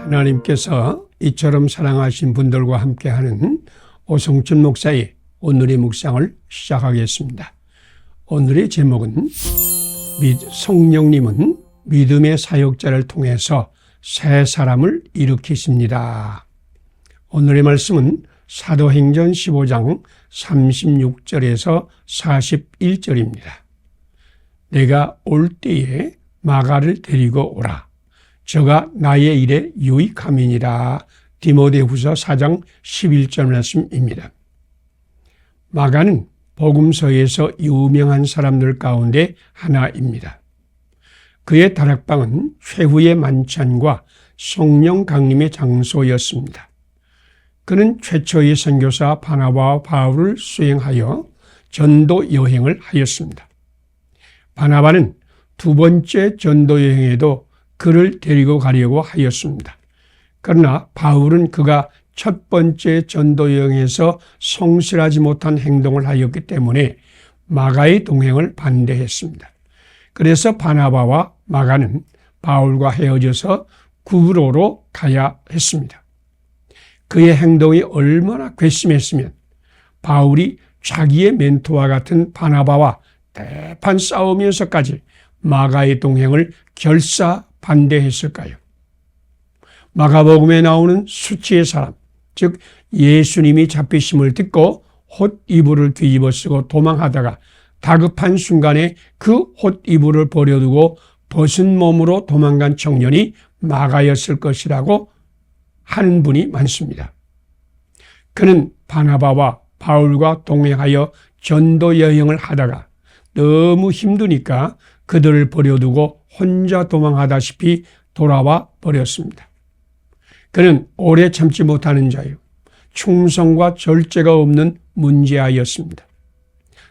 하나님께서 이처럼 사랑하신 분들과 함께하는 오성춘 목사의 오늘의 묵상을 시작하겠습니다. 오늘의 제목은 성령님은 믿음의 사역자를 통해서 새 사람을 일으키십니다. 오늘의 말씀은 사도행전 15장 36절에서 41절입니다. 내가 올 때에 마가를 데리고 오라. 저가 나의 일에 유익함이니라. 디모데후서 4장 11절 말씀입니다. 마가는 복음서에서 유명한 사람들 가운데 하나입니다. 그의 다락방은 최후의 만찬과 성령 강림의 장소였습니다. 그는 최초의 선교사 바나바와 바울을 수행하여 전도 여행을 하였습니다. 바나바는 두 번째 전도 여행에도 그를 데리고 가려고 하였습니다. 그러나 바울은 그가 첫 번째 전도 여행에서 성실하지 못한 행동을 하였기 때문에 마가의 동행을 반대했습니다. 그래서 바나바와 마가는 바울과 헤어져서 구브로로 가야 했습니다. 그의 행동이 얼마나 괘씸했으면 바울이 자기의 멘토와 같은 바나바와 대판 싸우면서까지 마가의 동행을 결사 반대했을까요? 마가복음에 나오는 수치의 사람, 즉 예수님이 잡히심을 듣고 헛 이불을 뒤집어 쓰고 도망하다가 다급한 순간에 그 헛 이불을 버려두고 벗은 몸으로 도망간 청년이 마가였을 것이라고 하는 분이 많습니다. 그는 바나바와 바울과 동행하여 전도 여행을 하다가 너무 힘드니까 그들을 버려두고 혼자 도망하다시피 돌아와 버렸습니다. 그는 오래 참지 못하는 자요, 충성과 절제가 없는 문제아였습니다.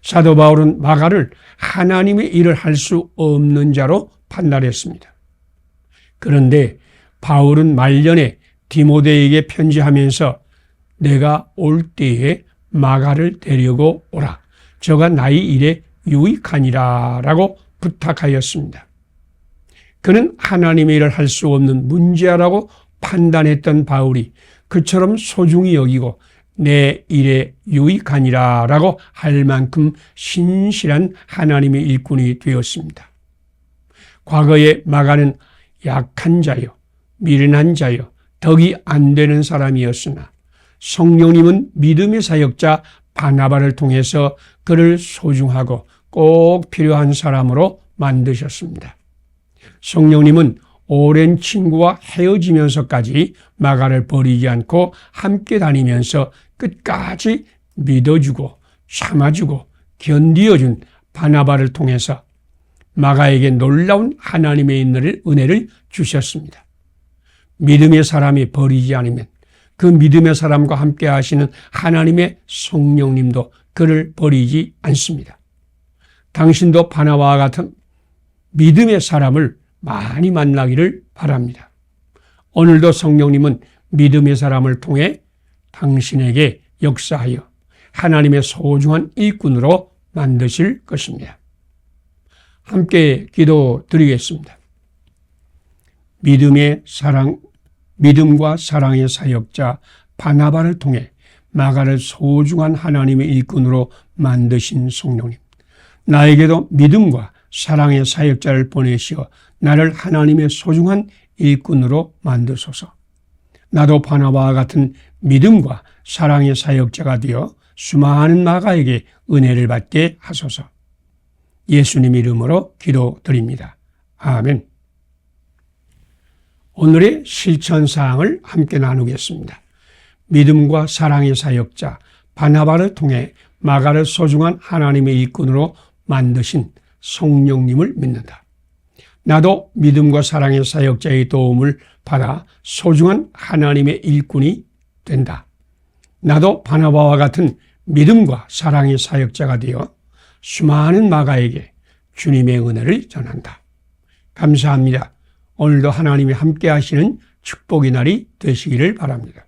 사도 바울은 마가를 하나님의 일을 할 수 없는 자로 판단했습니다. 그런데 바울은 말년에 디모데에게 편지하면서 내가 올 때에 마가를 데리고 오라. 저가 나의 일에 유익하니라 라고 부탁하였습니다. 그는 하나님의 일을 할 수 없는 문제라고 판단했던 바울이 그처럼 소중히 여기고 내 일에 유익하니라 라고 할 만큼 신실한 하나님의 일꾼이 되었습니다. 과거에 마가는 약한 자요, 미련한 자요, 덕이 안 되는 사람이었으나 성령님은 믿음의 사역자 바나바를 통해서 그를 소중하고 꼭 필요한 사람으로 만드셨습니다. 성령님은 오랜 친구와 헤어지면서까지 마가를 버리지 않고 함께 다니면서 끝까지 믿어주고 참아주고 견디어준 바나바를 통해서 마가에게 놀라운 하나님의 은혜를 주셨습니다. 믿음의 사람이 버리지 않으면 그 믿음의 사람과 함께 하시는 하나님의 성령님도 그를 버리지 않습니다. 당신도 바나바와 같은 믿음의 사람을 많이 만나기를 바랍니다. 오늘도 성령님은 믿음의 사람을 통해 당신에게 역사하여 하나님의 소중한 일꾼으로 만드실 것입니다. 함께 기도드리겠습니다. 믿음과 사랑의 사역자 바나바를 통해 마가를 소중한 하나님의 일꾼으로 만드신 성령님, 나에게도 믿음과 사랑의 사역자를 보내시어 나를 하나님의 소중한 일꾼으로 만드소서. 나도 바나바와 같은 믿음과 사랑의 사역자가 되어 수많은 마가에게 은혜를 받게 하소서. 예수님 이름으로 기도드립니다. 아멘. 오늘의 실천사항을 함께 나누겠습니다. 믿음과 사랑의 사역자 바나바를 통해 마가를 소중한 하나님의 일꾼으로 만드신 성령님을 믿는다. 나도 믿음과 사랑의 사역자의 도움을 받아 소중한 하나님의 일꾼이 된다. 나도 바나바와 같은 믿음과 사랑의 사역자가 되어 수많은 마가에게 주님의 은혜를 전한다. 감사합니다. 오늘도 하나님이 함께 하시는 축복의 날이 되시기를 바랍니다.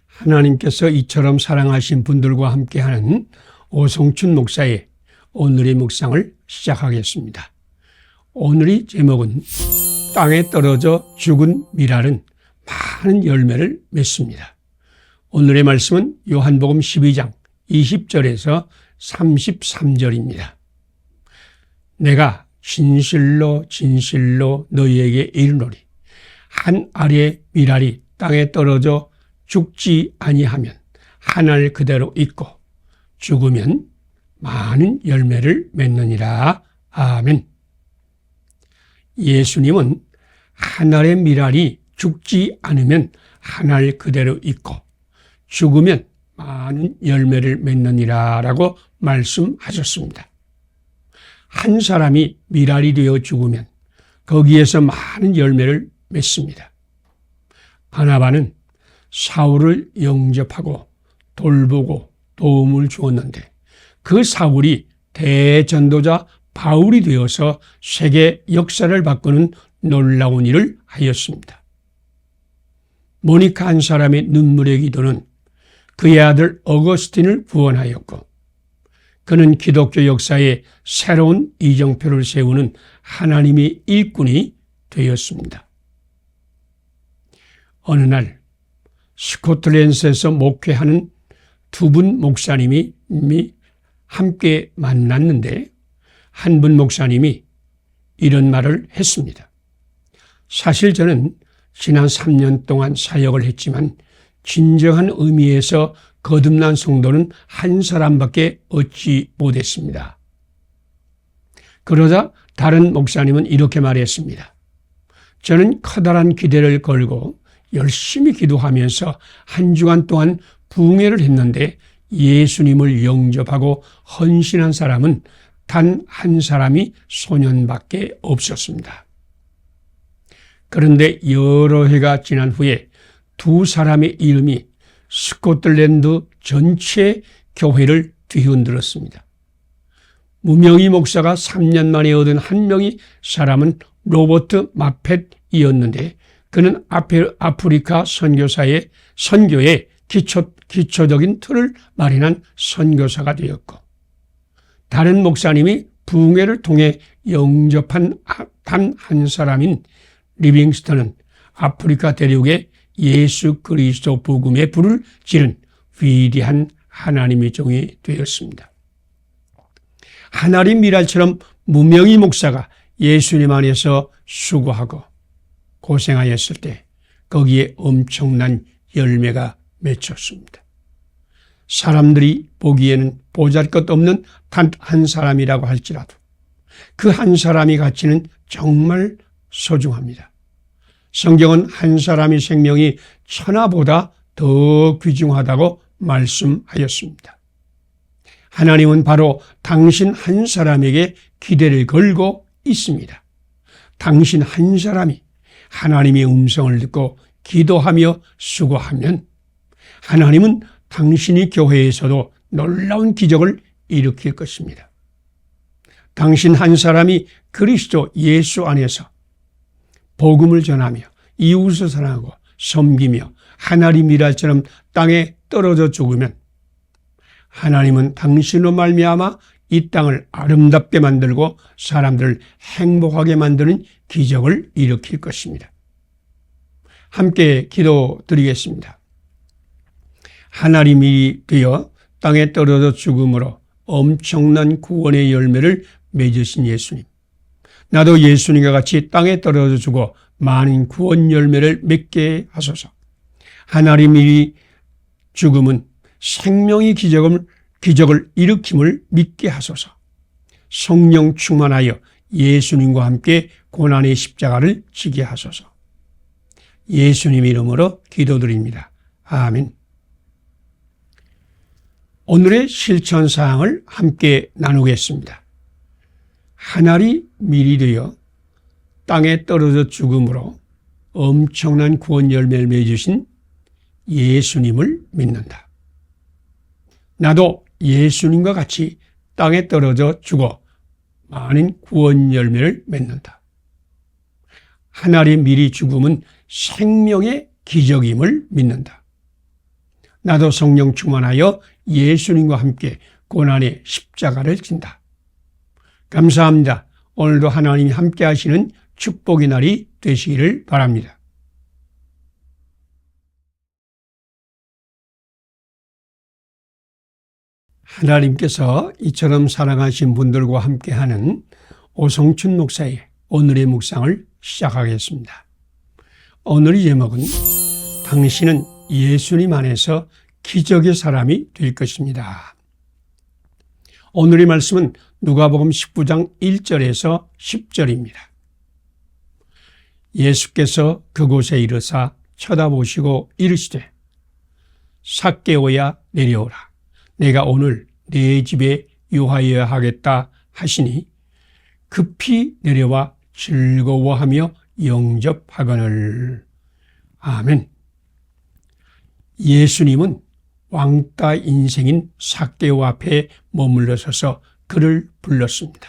하나님께서 이처럼 사랑하신 분들과 함께하는 오성춘 목사의 오늘의 묵상을 시작하겠습니다. 오늘의 제목은 땅에 떨어져 죽은 밀알은 많은 열매를 맺습니다. 오늘의 말씀은 요한복음 12장 20절에서 33절입니다. 내가 진실로 진실로 너희에게 이르노니 한 알의 밀알이 땅에 떨어져 죽지 아니하면 한 알 그대로 있고 죽으면 많은 열매를 맺느니라. 아멘. 예수님은 한 알의 밀알이 죽지 않으면 한 알 그대로 있고 죽으면 많은 열매를 맺느니라 라고 말씀하셨습니다. 한 사람이 밀알이 되어 죽으면 거기에서 많은 열매를 맺습니다. 바나바는 사울을 영접하고 돌보고 도움을 주었는데 그 사울이 대전도자 바울이 되어서 세계 역사를 바꾸는 놀라운 일을 하였습니다. 모니카 한 사람의 눈물의 기도는 그의 아들 어거스틴을 구원하였고 그는 기독교 역사에 새로운 이정표를 세우는 하나님의 일꾼이 되었습니다. 어느 날 스코틀랜드에서 목회하는 두 분 목사님이 함께 만났는데 한 분 목사님이 이런 말을 했습니다. 사실 저는 지난 3년 동안 사역을 했지만 진정한 의미에서 거듭난 성도는 한 사람밖에 얻지 못했습니다. 그러자 다른 목사님은 이렇게 말했습니다. 저는 커다란 기대를 걸고 열심히 기도하면서 한 주간 동안 부흥회를 했는데 예수님을 영접하고 헌신한 사람은 단 한 사람이 소년밖에 없었습니다. 그런데 여러 해가 지난 후에 두 사람의 이름이 스코틀랜드 전체 교회를 뒤흔들었습니다. 무명의 목사가 3년 만에 얻은 한 명의 사람은 로버트 마펫이었는데 그는 아프리카 선교의 기초적인 틀을 마련한 선교사가 되었고 다른 목사님이 부흥회를 통해 영접한 단 한 사람인 리빙스턴은 아프리카 대륙에 예수 그리스도 복음의 불을 지른 위대한 하나님의 종이 되었습니다. 하나님 밀알처럼 무명의 목사가 예수님 안에서 수고하고 고생하였을 때 거기에 엄청난 열매가 맺혔습니다. 사람들이 보기에는 보잘것없는 단 한 사람이라고 할지라도 그 한 사람의 가치는 정말 소중합니다. 성경은 한 사람의 생명이 천하보다 더 귀중하다고 말씀하였습니다. 하나님은 바로 당신 한 사람에게 기대를 걸고 있습니다. 당신 한 사람이 하나님의 음성을 듣고 기도하며 수고하면 하나님은 당신의 교회에서도 놀라운 기적을 일으킬 것입니다. 당신 한 사람이 그리스도 예수 안에서 복음을 전하며 이웃을 사랑하고 섬기며 하나님 밀알처럼 땅에 떨어져 죽으면 하나님은 당신으로 말미암아 이 땅을 아름답게 만들고 사람들을 행복하게 만드는 기적을 일으킬 것입니다. 함께 기도드리겠습니다. 하나님이 되어 땅에 떨어져 죽음으로 엄청난 구원의 열매를 맺으신 예수님. 나도 예수님과 같이 땅에 떨어져 죽어 많은 구원 열매를 맺게 하소서. 하나님이 죽음은 생명의 기적을 일으킴을 믿게 하소서. 성령 충만하여 예수님과 함께 고난의 십자가를 지게 하소서. 예수님 이름으로 기도드립니다. 아멘. 오늘의 실천사항을 함께 나누겠습니다. 한 알이 밀이 되어 땅에 떨어져 죽음으로 엄청난 구원 열매를 맺으신 예수님을 믿는다. 나도 예수님과 같이 땅에 떨어져 죽어 많은 구원 열매를 맺는다. 한 알의 밀이 죽음은 생명의 기적임을 믿는다. 나도 성령 충만하여 예수님과 함께 고난의 십자가를 진다. 감사합니다. 오늘도 하나님이 함께 하시는 축복의 날이 되시기를 바랍니다. 하나님께서 이처럼 사랑하신 분들과 함께하는 오성춘 목사의 오늘의 묵상을 시작하겠습니다. 오늘의 제목은 당신은 예수님 안에서 기적의 사람이 될 것입니다. 오늘의 말씀은 누가복음 19장 1절에서 10절입니다. 예수께서 그곳에 이르사 쳐다보시고 이르시되 삭개오야 내려오라. 내가 오늘 네 집에 유하여야 하겠다 하시니 급히 내려와 즐거워하며 영접하거늘. 아멘. 예수님은 왕따 인생인 삭개오 앞에 머물러 서서 그를 불렀습니다.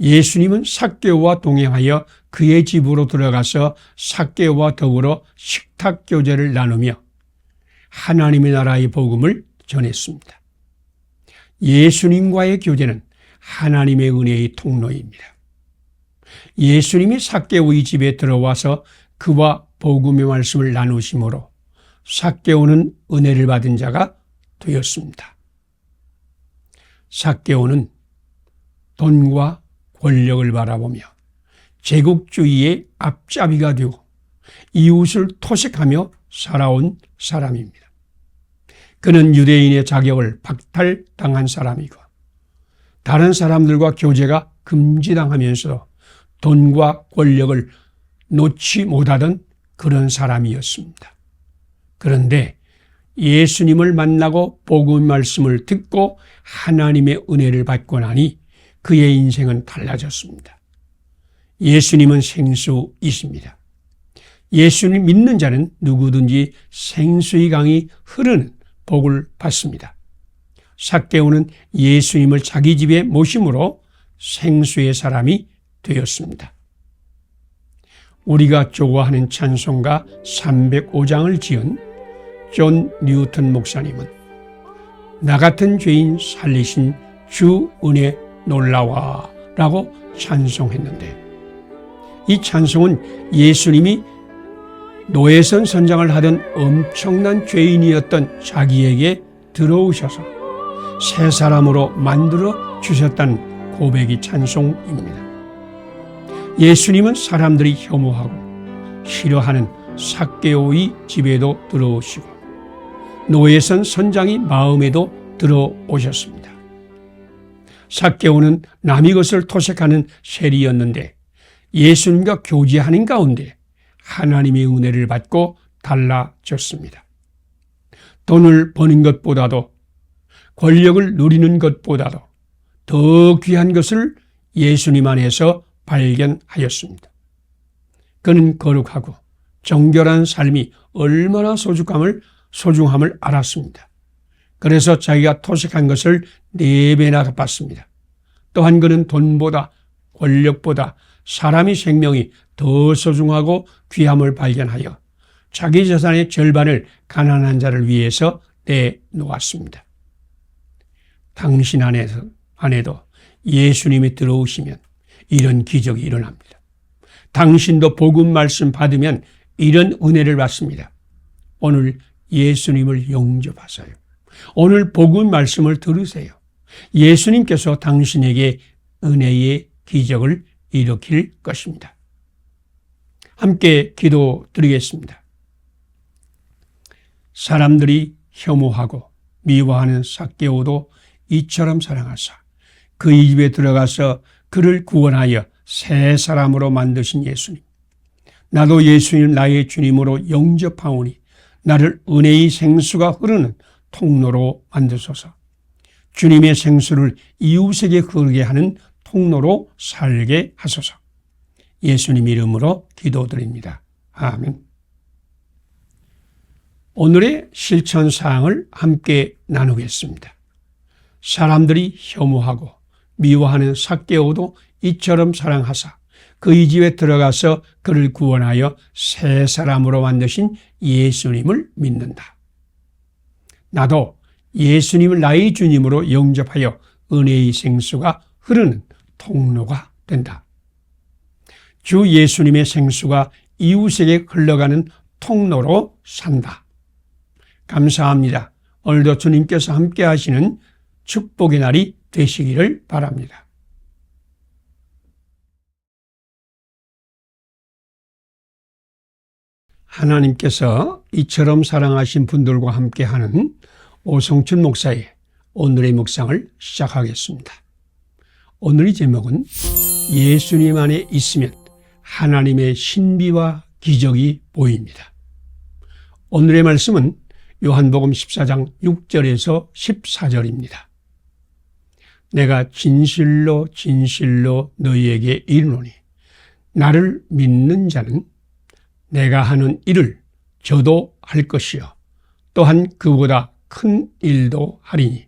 예수님은 삭개오와 동행하여 그의 집으로 들어가서 삭개오와 더불어 식탁 교제를 나누며 하나님의 나라의 복음을 전했습니다. 예수님과의 교제는 하나님의 은혜의 통로입니다. 예수님이 삭개오의 집에 들어와서 그와 복음의 말씀을 나누심으로 삭개오는 은혜를 받은 자가 되었습니다. 삭개오는 돈과 권력을 바라보며 제국주의의 앞잡이가 되고 이웃을 토색하며 살아온 사람입니다. 그는 유대인의 자격을 박탈당한 사람이고 다른 사람들과 교제가 금지당하면서도 돈과 권력을 놓지 못하던 그런 사람이었습니다. 그런데 예수님을 만나고 복음 말씀을 듣고 하나님의 은혜를 받고 나니 그의 인생은 달라졌습니다. 예수님은 생수이십니다. 예수님 믿는 자는 누구든지 생수의 강이 흐르는 복을 받습니다. 삭개오는 예수님을 자기 집에 모심으로 생수의 사람이 되었습니다. 우리가 좋아하는 찬송가 305장을 지은 존 뉴턴 목사님은 나 같은 죄인 살리신 주 은혜 놀라와 라고 찬송했는데, 이 찬송은 예수님이 노예선 선장을 하던 엄청난 죄인이었던 자기에게 들어오셔서 새 사람으로 만들어 주셨다는 고백의 찬송입니다. 예수님은 사람들이 혐오하고 싫어하는 삭개오의 집에도 들어오시고 노예선 선장의 마음에도 들어오셨습니다. 삭개오는 남의 것을 토색하는 세리였는데 예수님과 교제하는 가운데 하나님의 은혜를 받고 달라졌습니다. 돈을 버는 것보다도 권력을 누리는 것보다도 더 귀한 것을 예수님 안에서 발견하였습니다. 그는 거룩하고 정결한 삶이 얼마나 소중함을 알았습니다. 그래서 자기가 토색한 것을 4배나 갚았습니다. 또한 그는 돈보다 권력보다 사람의 생명이 더 소중하고 귀함을 발견하여 자기 재산의 절반을 가난한 자를 위해서 내놓았습니다. 당신 안에도 예수님이 들어오시면 이런 기적이 일어납니다. 당신도 복음 말씀 받으면 이런 은혜를 받습니다. 오늘 예수님을 영접하세요. 오늘 복음 말씀을 들으세요. 예수님께서 당신에게 은혜의 기적을 일으킬 것입니다. 함께 기도드리겠습니다. 사람들이 혐오하고 미워하는 삭개오도 이처럼 사랑하사 그의 집에 들어가서 그를 구원하여 새 사람으로 만드신 예수님. 나도 예수님 나의 주님으로 영접하오니 나를 은혜의 생수가 흐르는 통로로 만드소서. 주님의 생수를 이웃에게 흐르게 하는 통로로 살게 하소서. 예수님 이름으로 기도드립니다. 아멘. 오늘의 실천 사항을 함께 나누겠습니다. 사람들이 혐오하고 미워하는 삭개오도 이처럼 사랑하사 그의 집에 들어가서 그를 구원하여 새 사람으로 만드신 예수님을 믿는다. 나도 예수님을 나의 주님으로 영접하여 은혜의 생수가 흐르는 통로가 된다. 주 예수님의 생수가 이웃에게 흘러가는 통로로 산다. 감사합니다. 오늘도 주님께서 함께 하시는 축복의 날이 되시기를 바랍니다. 하나님께서 이처럼 사랑하신 분들과 함께하는 오성춘 목사의 오늘의 묵상을 시작하겠습니다. 오늘의 제목은 예수님 안에 있으면 하나님의 신비와 기적이 보입니다. 오늘의 말씀은 요한복음 14장 6절에서 14절입니다. 내가 진실로 진실로 너희에게 이르노니 나를 믿는 자는 내가 하는 일을 저도 할 것이요 또한 그보다 큰 일도 하리니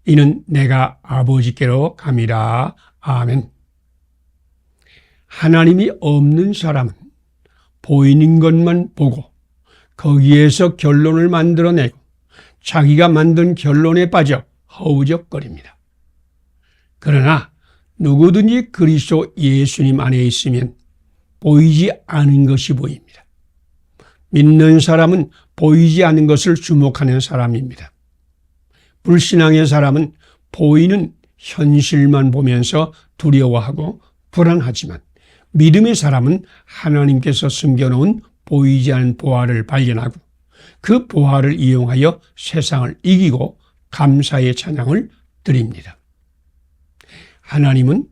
이는 내가 아버지께로 감이라. 아멘. 하나님이 없는 사람은 보이는 것만 보고 거기에서 결론을 만들어내고 자기가 만든 결론에 빠져 허우적거립니다. 그러나 누구든지 그리스도 예수님 안에 있으면 보이지 않은 것이 보입니다. 믿는 사람은 보이지 않는 것을 주목하는 사람입니다. 불신앙의 사람은 보이는 현실만 보면서 두려워하고 불안하지만 믿음의 사람은 하나님께서 숨겨놓은 보이지 않은 보화를 발견하고 그 보화를 이용하여 세상을 이기고 감사의 찬양을 드립니다. 하나님은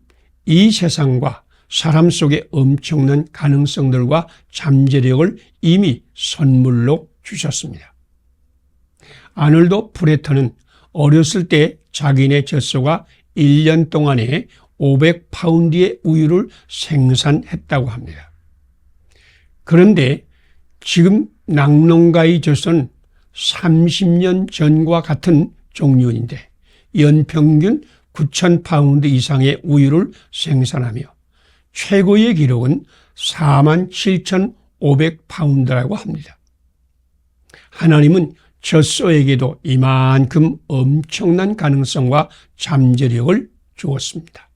이 세상과 사람 속의 엄청난 가능성들과 잠재력을 이미 선물로 주셨습니다. 아놀드 프레터는 어렸을 때 자기네 젖소가 1년 동안에 500파운드의 우유를 생산했다고 합니다. 그런데 지금 낙농가의 젖소는 30년 전과 같은 종류인데 연평균 9,000파운드 이상의 우유를 생산하며 최고의 기록은 47,500파운드라고 합니다. 하나님은 젖소에게도 이만큼 엄청난 가능성과 잠재력을 주었습니다.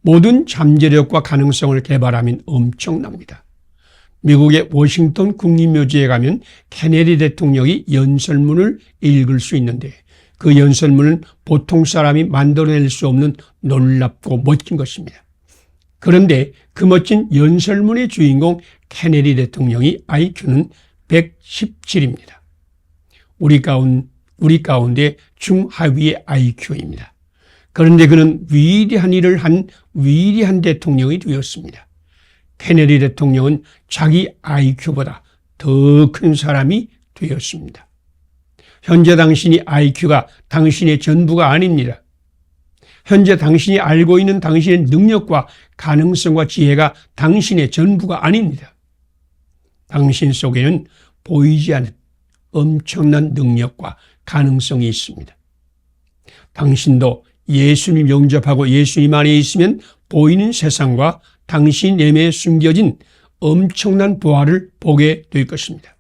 모든 잠재력과 가능성을 개발하면 엄청납니다. 미국의 워싱턴 국립묘지에 가면 케네디 대통령이 연설문을 읽을 수 있는데 그 연설문은 보통 사람이 만들어낼 수 없는 놀랍고 멋진 것입니다. 그런데 그 멋진 연설문의 주인공 케네디 대통령이 IQ는 117입니다. 우리 가운데 중하위의 IQ입니다. 그런데 그는 위대한 일을 한 위대한 대통령이 되었습니다. 케네디 대통령은 자기 IQ보다 더 큰 사람이 되었습니다. 현재 당신이 IQ가 당신의 전부가 아닙니다. 현재 당신이 알고 있는 당신의 능력과 가능성과 지혜가 당신의 전부가 아닙니다. 당신 속에는 보이지 않는 엄청난 능력과 가능성이 있습니다. 당신도 예수님 영접하고 예수님 안에 있으면 보이는 세상과 당신 내면에 숨겨진 엄청난 보화를 보게 될 것입니다.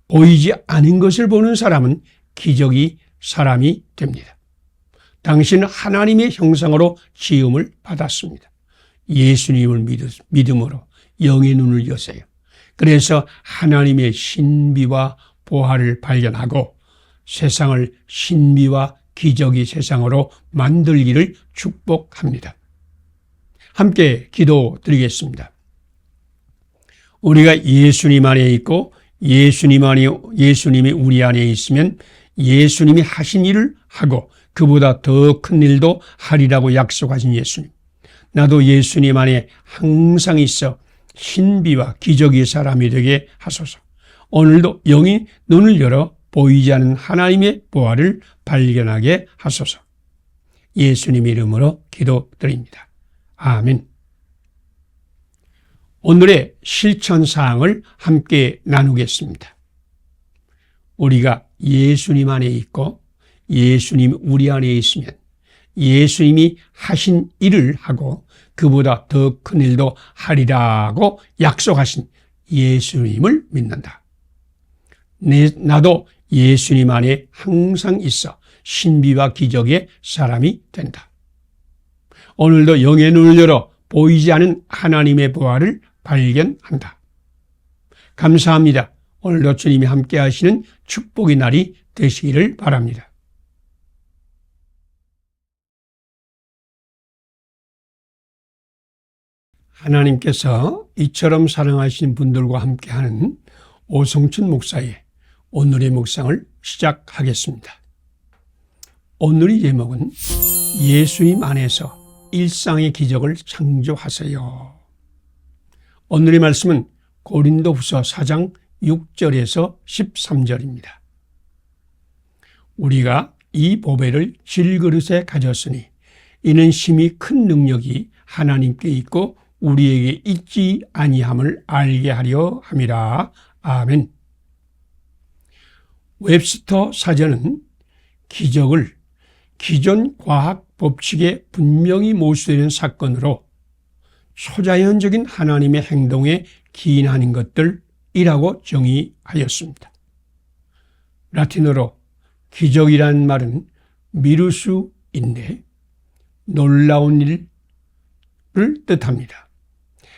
보이지 않은 것을 보는 사람은 기적이 사람이 됩니다. 당신은 하나님의 형상으로 지음을 받았습니다. 예수님을 믿음으로 영의 눈을 여세요. 그래서 하나님의 신비와 보화를 발견하고 세상을 신비와 기적의 세상으로 만들기를 축복합니다. 함께 기도드리겠습니다. 우리가 예수님 안에 있고 예수님이 우리 안에 있으면 예수님이 하신 일을 하고 그보다 더 큰 일도 하리라고 약속하신 예수님. 나도 예수님 안에 항상 있어 신비와 기적의 사람이 되게 하소서. 오늘도 영이 눈을 열어 보이지 않는 하나님의 보화를 발견하게 하소서. 예수님 이름으로 기도드립니다. 아멘. 오늘의 실천사항을 함께 나누겠습니다. 우리가 예수님 안에 있고 예수님 우리 안에 있으면 예수님이 하신 일을 하고 그보다 더 큰 일도 하리라고 약속하신 예수님을 믿는다. 나도 예수님 안에 항상 있어 신비와 기적의 사람이 된다. 오늘도 영의 눈을 열어 보이지 않은 하나님의 보화를 발견한다. 감사합니다. 오늘도 주님이 함께 하시는 축복의 날이 되시기를 바랍니다. 하나님께서 이처럼 사랑하신 분들과 함께하는 오성춘 목사의 오늘의 묵상을 시작하겠습니다. 오늘의 제목은 예수님 안에서 일상의 기적을 창조하세요. 오늘의 말씀은 고린도후서 4장 6절에서 13절입니다. 우리가 이 보배를 질그릇에 가졌으니 이는 심히 큰 능력이 하나님께 있고 우리에게 있지 아니함을 알게 하려 함이라. 아멘. 웹스터 사전은 기적을 기존 과학 법칙에 분명히 모순되는 사건으로 초자연적인 하나님의 행동에 기인하는 것들이라고 정의하였습니다. 라틴어로 기적이라는 말은 미루스인데 놀라운 일을 뜻합니다.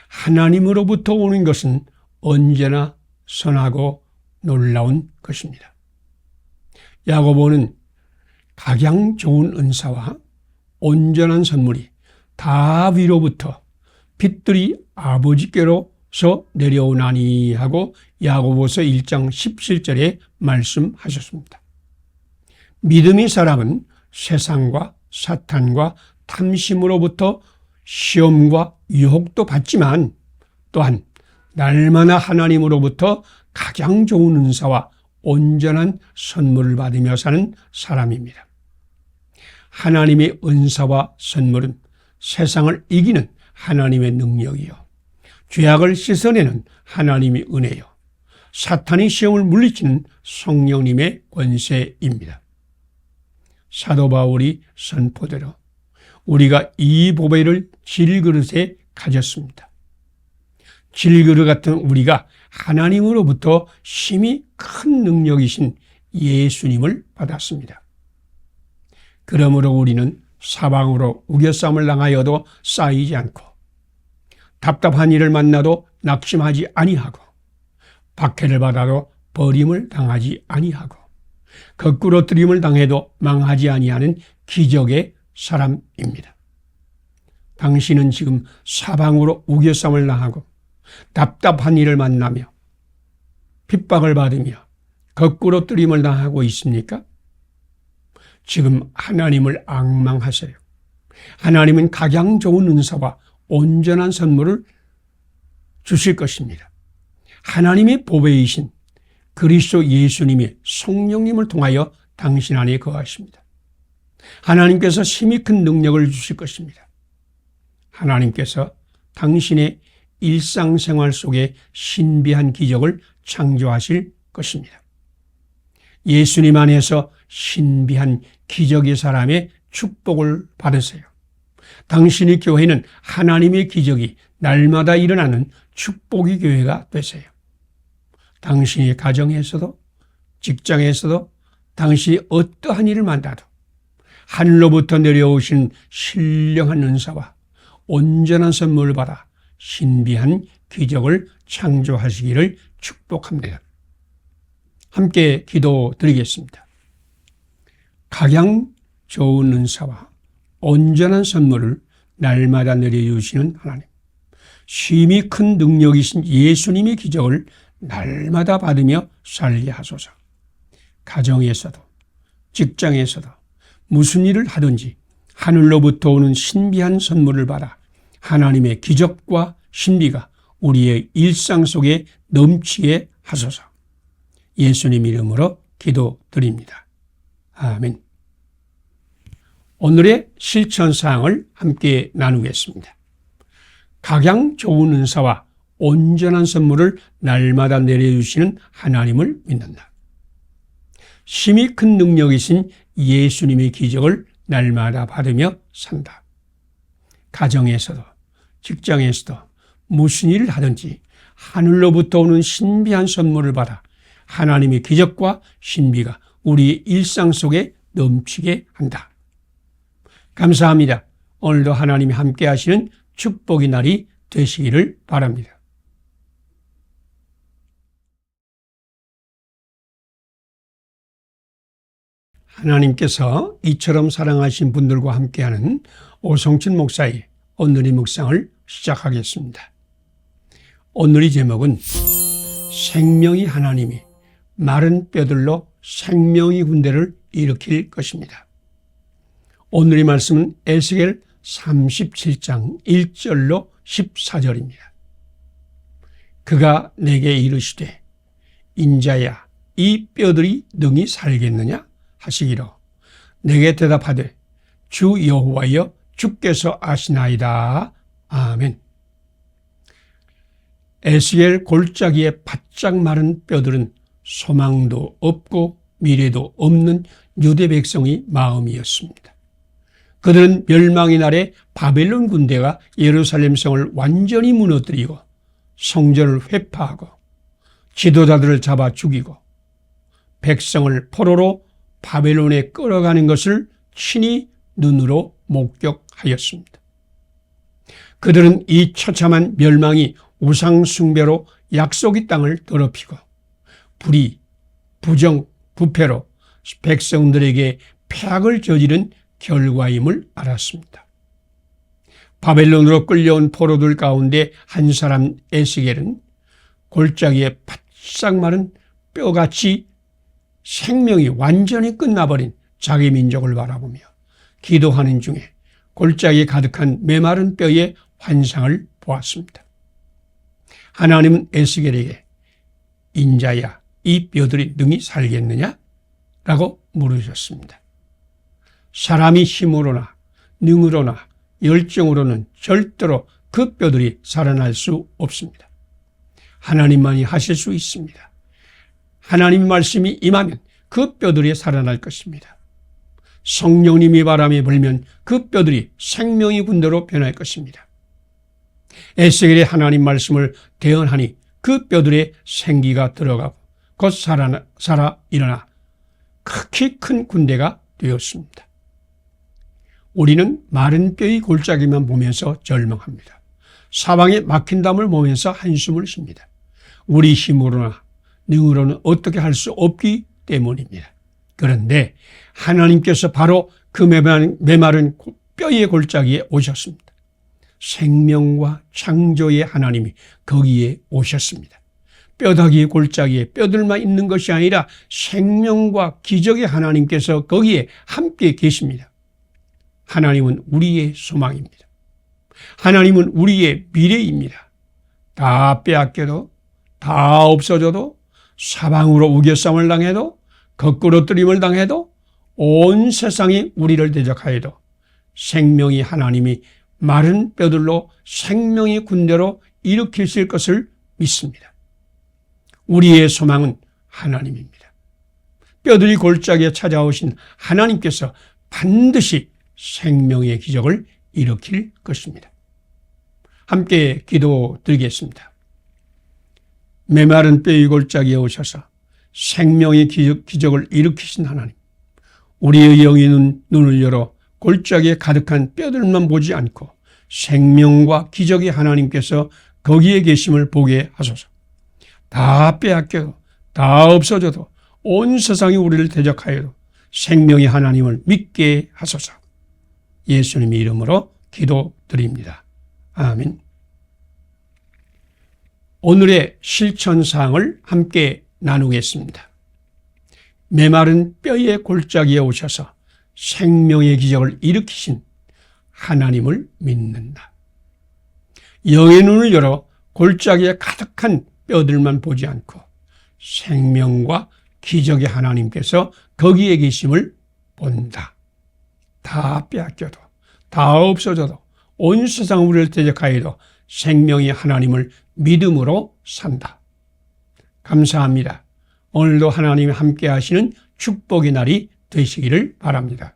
하나님으로부터 오는 것은 언제나 선하고 놀라운 것입니다. 야고보는 각양 좋은 은사와 온전한 선물이 다 위로부터 빛들이 아버지께로서 내려오나니 하고 야고보서 1장 17절에 말씀하셨습니다. 믿음의 사람은 세상과 사탄과 탐심으로부터 시험과 유혹도 받지만 또한 날마다 하나님으로부터 가장 좋은 은사와 온전한 선물을 받으며 사는 사람입니다. 하나님의 은사와 선물은 세상을 이기는 하나님의 능력이요, 죄악을 씻어내는 하나님의 은혜요, 사탄의 시험을 물리치는 성령님의 권세입니다. 사도 바울이 선포대로 우리가 이 보배를 질그릇에 가졌습니다. 질그릇 같은 우리가 하나님으로부터 심히 큰 능력이신 예수님을 받았습니다. 그러므로 우리는 사방으로 우겨쌈을 당하여도 쌓이지 않고 답답한 일을 만나도 낙심하지 아니하고 박해를 받아도 버림을 당하지 아니하고 거꾸로 들임을 당해도 망하지 아니하는 기적의 사람입니다. 당신은 지금 사방으로 우겨쌈을 당하고 답답한 일을 만나며 핍박을 받으며 거꾸로 뜨림을 당하고 있습니까? 지금 하나님을 앙망하세요. 하나님은 가장 좋은 은사와 온전한 선물을 주실 것입니다. 하나님의 보배이신 그리스도 예수님의 성령님을 통하여 당신 안에 거하십니다. 하나님께서 심히 큰 능력을 주실 것입니다. 하나님께서 당신의 일상생활 속에 신비한 기적을 창조하실 것입니다. 예수님 안에서 신비한 기적의 사람의 축복을 받으세요. 당신의 교회는 하나님의 기적이 날마다 일어나는 축복의 교회가 되세요. 당신의 가정에서도 직장에서도 당신이 어떠한 일을 만나도 하늘로부터 내려오신 신령한 은사와 온전한 선물을 받아 신비한 기적을 창조하시기를 축복합니다. 함께 기도드리겠습니다. 각양 좋은 은사와 온전한 선물을 날마다 내려주시는 하나님, 심히 큰 능력이신 예수님의 기적을 날마다 받으며 살게 하소서. 가정에서도 직장에서도 무슨 일을 하든지 하늘로부터 오는 신비한 선물을 받아 하나님의 기적과 신비가 우리의 일상 속에 넘치게 하소서. 예수님 이름으로 기도드립니다. 아멘. 오늘의 실천사항을 함께 나누겠습니다. 각양 좋은 은사와 온전한 선물을 날마다 내려주시는 하나님을 믿는다. 심히 큰 능력이신 예수님의 기적을 날마다 받으며 산다. 가정에서도 직장에서도 무슨 일을 하든지 하늘로부터 오는 신비한 선물을 받아 하나님의 기적과 신비가 우리의 일상 속에 넘치게 한다. 감사합니다. 오늘도 하나님이 함께 하시는 축복의 날이 되시기를 바랍니다. 하나님께서 이처럼 사랑하신 분들과 함께하는 오성춘 목사의 오늘의 묵상을 시작하겠습니다. 오늘의 제목은 생명의 하나님이 마른 뼈들로 생명의 군대를 일으킬 것입니다. 오늘의 말씀은 에스겔 37장 1절로 14절입니다. 그가 내게 이르시되 인자야 이 뼈들이 능히 살겠느냐 하시기로 내게 대답하되 주 여호와여 주께서 아시나이다. 아멘. 에스겔 골짜기에 바짝 마른 뼈들은 소망도 없고 미래도 없는 유대 백성의 마음이었습니다. 그들은 멸망의 날에 바벨론 군대가 예루살렘 성을 완전히 무너뜨리고 성전을 회파하고 지도자들을 잡아 죽이고 백성을 포로로 바벨론에 끌어가는 것을 친히 눈으로 목격하였습니다. 그들은 이 처참한 멸망이 우상 숭배로 약속의 땅을 더럽히고 불의, 부정, 부패로 백성들에게 폐악을 저지른 결과임을 알았습니다. 바벨론으로 끌려온 포로들 가운데 한 사람 에스겔은 골짜기에 바싹 마른 뼈같이 생명이 완전히 끝나버린 자기 민족을 바라보며 기도하는 중에 골짜기에 가득한 메마른 뼈의 환상을 보았습니다. 하나님은 에스겔에게 인자야 이 뼈들이 능히 살겠느냐? 라고 물으셨습니다. 사람이 힘으로나 능으로나 열정으로는 절대로 그 뼈들이 살아날 수 없습니다. 하나님만이 하실 수 있습니다. 하나님 말씀이 임하면 그 뼈들이 살아날 것입니다. 성령님이 바람에 불면 그 뼈들이 생명의 군대로 변할 것입니다. 에스겔의 하나님 말씀을 대언하니 그 뼈들의 생기가 들어가고 곧 살아 일어나 극히 큰 군대가 되었습니다. 우리는 마른 뼈의 골짜기만 보면서 절망합니다. 사방에 막힌 담을 보면서 한숨을 쉽니다. 우리 힘으로나 능으로는 어떻게 할 수 없기 때문입니다. 그런데 하나님께서 바로 그 메마른 뼈의 골짜기에 오셨습니다. 생명과 창조의 하나님이 거기에 오셨습니다. 뼈다귀의 골짜기에 뼈들만 있는 것이 아니라 생명과 기적의 하나님께서 거기에 함께 계십니다. 하나님은 우리의 소망입니다. 하나님은 우리의 미래입니다. 다 빼앗겨도 다 없어져도 사방으로 우겨쌈을 당해도 거꾸로 뜨림을 당해도 온 세상이 우리를 대적하여도 생명의 하나님이 마른 뼈들로 생명의 군대로 일으키실 것을 믿습니다. 우리의 소망은 하나님입니다. 뼈들이 골짜기에 찾아오신 하나님께서 반드시 생명의 기적을 일으킬 것입니다. 함께 기도드리겠습니다. 메마른 뼈의 골짜기에 오셔서 생명의 기적을 일으키신 하나님, 우리의 영의 눈을 열어 골짜기에 가득한 뼈들만 보지 않고 생명과 기적의 하나님께서 거기에 계심을 보게 하소서. 다 빼앗겨도 다 없어져도 온 세상이 우리를 대적하여도 생명의 하나님을 믿게 하소서. 예수님의 이름으로 기도드립니다. 아멘. 오늘의 실천사항을 함께 나누겠습니다. 메마른 뼈의 골짜기에 오셔서 생명의 기적을 일으키신 하나님을 믿는다. 영의 눈을 열어 골짜기에 가득한 뼈들만 보지 않고 생명과 기적의 하나님께서 거기에 계심을 본다. 다 빼앗겨도 다 없어져도 온 세상 우리를 대적하여도 생명의 하나님을 믿음으로 산다. 감사합니다. 오늘도 하나님이 함께 하시는 축복의 날이 되시기를 바랍니다.